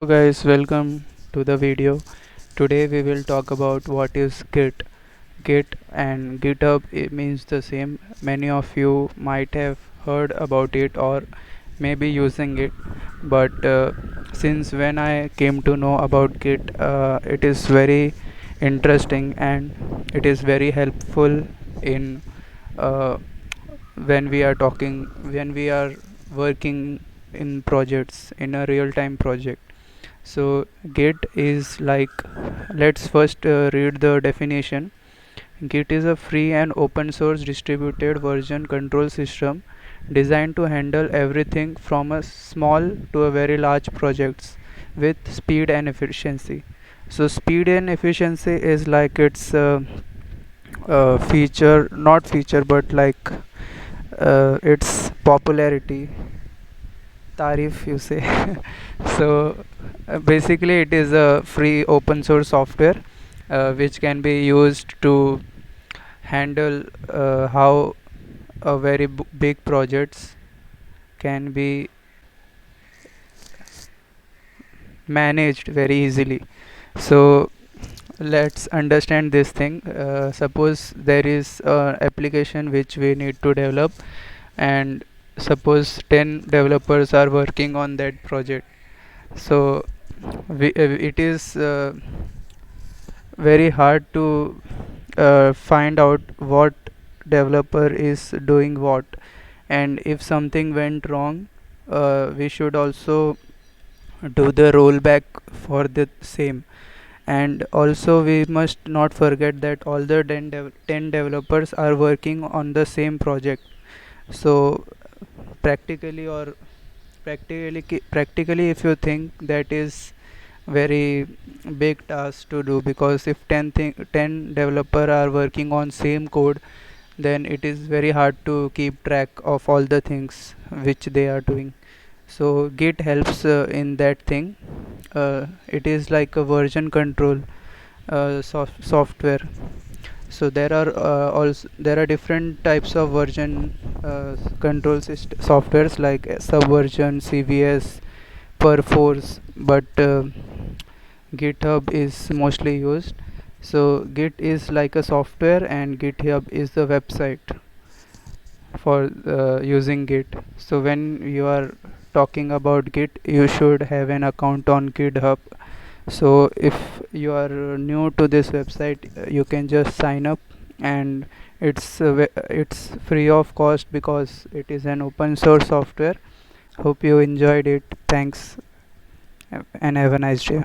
Hello guys, welcome to the video. Today we will talk about what is Git. Git and GitHub, it means the same. Many of you might have heard about it or maybe using it, but since when I came to know about Git, it is very interesting and it is very helpful in uh, when we are working in projects in a real time project. So Git is like, let's first read the definition. Git is a free and open source distributed version control system designed to handle everything from a small to a very large projects with speed and efficiency. So speed and efficiency is like its feature, not feature, but like its popularity, tarif you say. So basically it is a free open source software which can be used to handle how a very big projects can be managed very easily. So let's understand this thing. Suppose there is an application which we need to develop, and suppose 10 developers are working on that project. So it is very hard to find out what developer is doing what, and if something went wrong, we should also do the rollback for the same. And also we must not forget that all the 10 developers are working on the same project. So practically or practically if you think, that is very big task to do, because if 10 developer are working on same code, then it is very hard to keep track of all the things which they are doing. So Git helps in that thing. It is like a version control software. So there are different types of version control softwares like subversion, CVS, Perforce, but GitHub is mostly used. So Git is like a software and GitHub is the website for using Git. So when you are talking about Git, you should have an account on GitHub. So if you are new to this website, you can just sign up, and it's free of cost because it is an open source software. Hope you enjoyed it. Thanks and have a nice day.